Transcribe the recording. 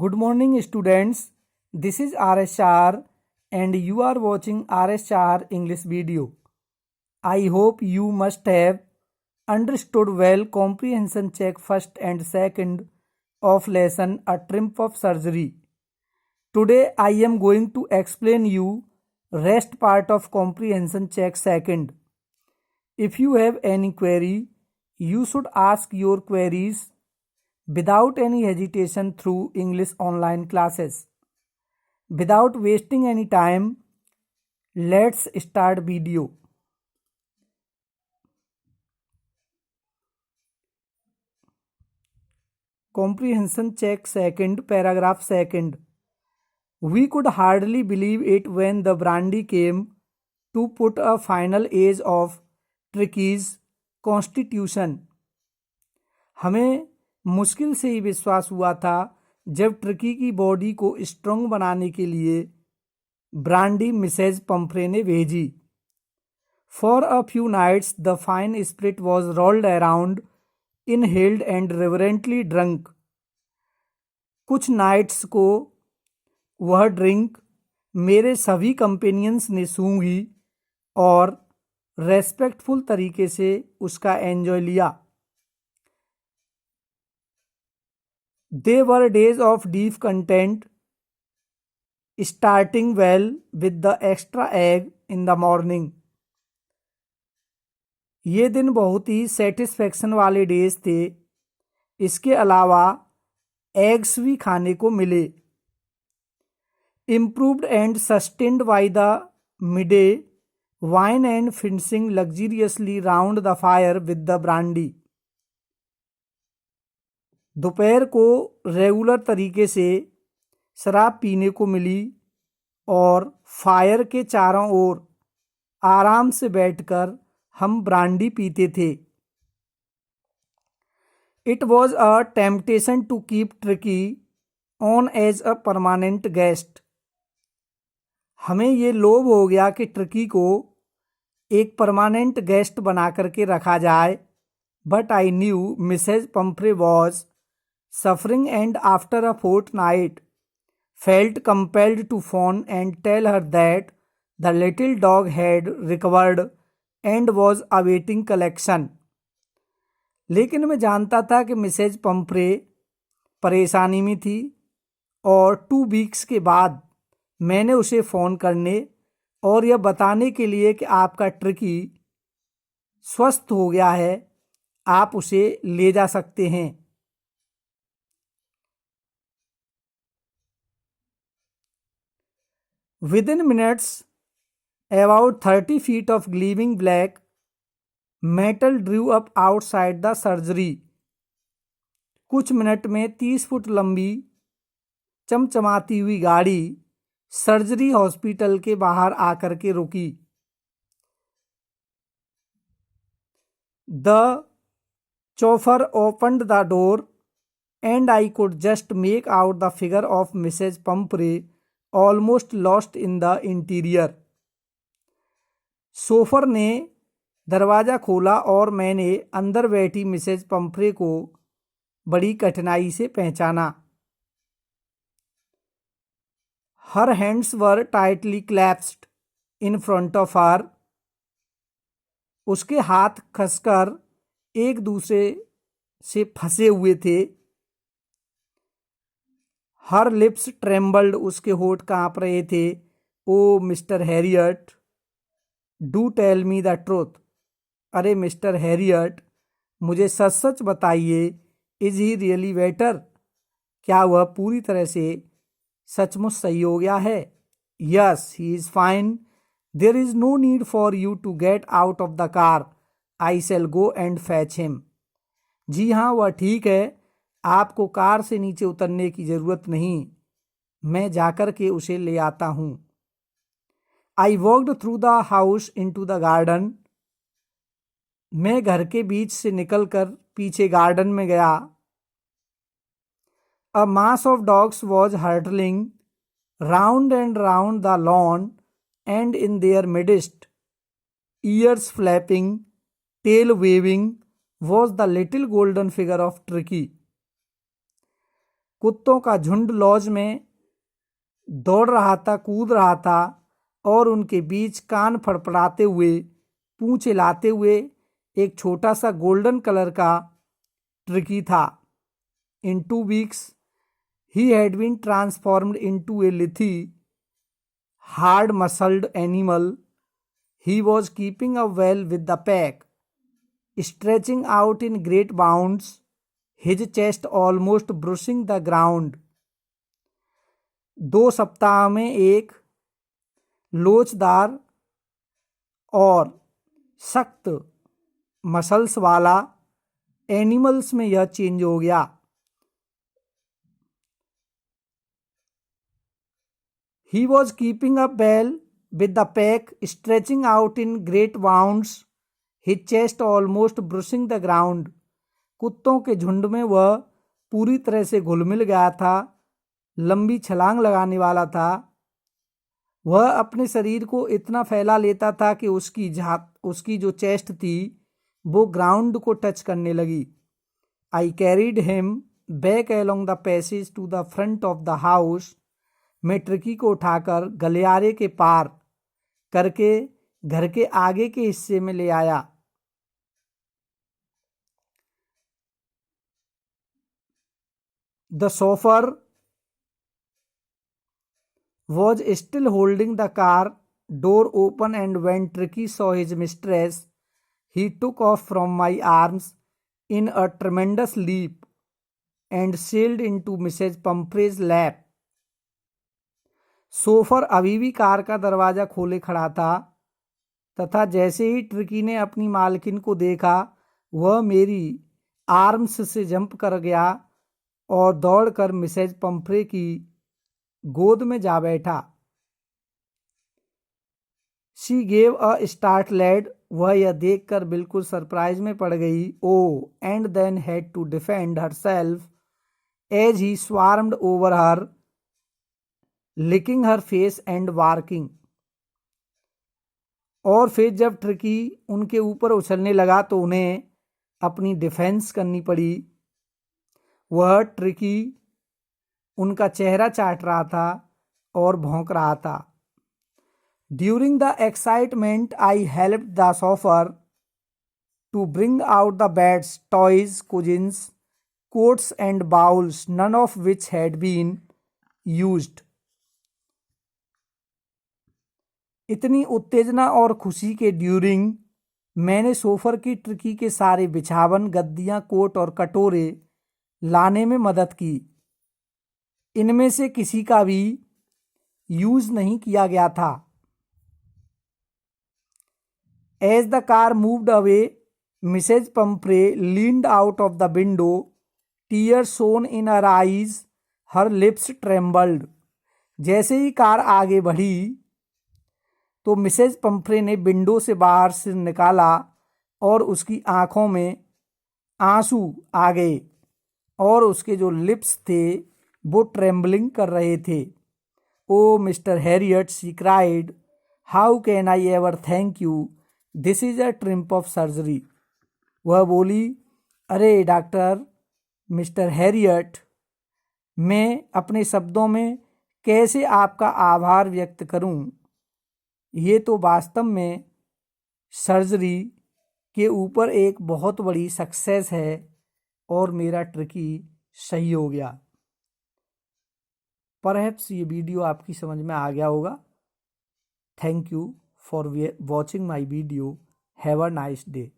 Good morning, students. This is RSR, and you are watching RSR English video. I hope you must have understood well comprehension check first and second of lesson A Triumph of Surgery. Today I am going to explain you rest part of comprehension check second. If you have any query, you should ask your queries without any hesitation through English online classes. Without wasting any time, let's start video. Comprehension check second, paragraph second. We could hardly believe it when the brandy came to put a final age of Tricky's constitution. हमें मुश्किल से ही विश्वास हुआ था जब tricky की body को strong बनाने के लिए ब्रांडी मिसेज पंफ्रे ने भेजी. For a few nights the fine spirit was rolled around inhaled and reverently drunk. कुछ नाइट्स को वह ड्रिंक मेरे सभी कंपेनियंस ने सूंघी और रेस्पेक्टफुल तरीके से उसका एंजॉय लिया. They were days of deep content, starting well with the extra egg in the morning. ये दिन बहुत ही सेटिस्फेक्शन वाले डेज थे. इसके अलावा एग्स भी खाने को मिले. Improved and sustained by the midday wine and finishing luxuriously round the fire with the brandy. दोपहर को रेगुलर तरीके से शराब पीने को मिली और फायर के चारों ओर आराम से बैठकर हम ब्रांडी पीते थे. It was a temptation to keep Tricki on as a permanent guest. हमें ये लोभ हो गया कि ट्रिकी को एक परमानेंट गेस्ट बना करके रखा जाए. But I knew Mrs Pumphrey was suffering and after a fortnight felt compelled to phone and tell her that the little dog had recovered and was awaiting collection. लेकिन मैं जानता था कि मिसेज पंफ्रे परेशानी में थी और 2 वीक्स के बाद मैंने उसे फ़ोन करने और यह बताने के लिए कि आपका ट्रिकी स्वस्थ हो गया है, आप उसे ले जा सकते हैं. Within minutes, about 30 feet of gleaming black metal drew up outside the surgery. कुछ मिनट में 30 फुट लंबी चमचमाती हुई गाड़ी सर्जरी हॉस्पिटल के बाहर आकर के रुकी. The chauffeur opened the door and I could just make out the figure of Mrs. Pumphrey almost lost in the interior. So far ने दरवाज़ा खोला और मैंने अंदर बैठी मिसेज पंफ्रे को बड़ी कठिनाई से पहचाना. Her hands were tightly clasped in front of her. उसके हाथ कसकर एक दूसरे से फंसे हुए थे. हर लिप्स ट्रेम्बल्ड, उसके होठ कांप रहे थे. Oh mister Herriot, do tell me the truth. अरे मिस्टर हैरियट, मुझे सच सच बताइए, इज ही रियली बेटर? क्या वह पूरी तरह से सचमुच सही हो गया है? Yes, he is fine. There is no need for you to get out of the car. I shall go and fetch him. जी हाँ, वह ठीक है. आपको कार से नीचे उतरने की ज़रूरत नहीं, मैं जाकर के उसे ले आता हूँ. I walked through the house into the garden. मैं घर के बीच से निकलकर पीछे गार्डन में गया. A mass of dogs was hurtling round and round the lawn and in their midst, ears flapping, tail wagging, was the little golden figure of Tricki. कुत्तों का झुंड लॉज में दौड़ रहा था, कूद रहा था और उनके बीच कान फड़फड़ाते हुए, पूंछ हिलाते हुए एक छोटा सा गोल्डन कलर का ट्रिकी था। In 2 weeks, he had been transformed into a lithe, hard-muscled animal. He was keeping up well with the pack, stretching out in great bounds, his chest almost brushing the ground. 2 सप्ताह में एक लोचदार और सख्त muscles वाला animals में यह change हो गया। He was keeping up well with the pack, stretching out in great bounds, his chest almost brushing the ground. कुत्तों के झुंड में वह पूरी तरह से घुल मिल गया था, लंबी छलांग लगाने वाला था। वह अपने शरीर को इतना फैला लेता था कि उसकी जो चेस्ट थी वो ग्राउंड को टच करने लगी। I carried him back along the passage to the front of the house. मैं ट्रिकी को उठाकर गलियारे के पार करके घर के आगे के हिस्से में ले आया। The chauffeur was still holding the car door open, and when Tricky saw his mistress, he took off from my arms in a tremendous leap and sailed into Mrs. Pumphrey's lap. So far अभी भी car का दरवाजा खोले खड़ा था तथा जैसे ही tricky ने अपनी मालकिन को देखा, वह मेरी आर्म्स से जंप कर गया और दौड़कर मिसेज पंफ्रे की गोद में जा बैठा। शी गेव अ स्टार्टलेड, वह यह देखकर बिल्कुल सरप्राइज में पड़ गई। Oh and then had to defend herself as he swarmed over her, licking her face and barking. और फिर जब ट्रिकी उनके ऊपर उछलने लगा तो उन्हें अपनी डिफेंस करनी पड़ी। वह ट्रिकी उनका चेहरा चाट रहा था और भौंक रहा था। During the excitement I helped the chauffeur to bring out the beds, toys, cushions, coats and bowls, none of which had been used. इतनी उत्तेजना और खुशी के ड्यूरिंग मैंने सोफर की ट्रिकी के सारे बिछावन, गद्दियां, कोट और कटोरे लाने में मदद की। इनमें से किसी का भी यूज नहीं किया गया था। As the car moved away, Mrs Pumphrey leaned out of the window, tears shone in her eyes, her lips trembled. जैसे ही कार आगे बढ़ी तो मिसेज पंफ्रे ने विंडो से बाहर सिर निकाला और उसकी आंखों में आंसू आ गए और उसके जो लिप्स थे वो ट्रेम्बलिंग कर रहे थे। Oh mister Herriot, she cried, how can I ever thank you, this is a triumph of surgery. वह बोली, अरे डॉक्टर मिस्टर हैरियट, मैं अपने शब्दों में कैसे आपका आभार व्यक्त करूं। ये तो वास्तव में सर्जरी के ऊपर एक बहुत बड़ी सक्सेस है और मेरा ट्रिकी सही हो गया। परहैप्स ये वीडियो आपकी समझ में आ गया होगा। Thank you for watching my video. Have a nice day.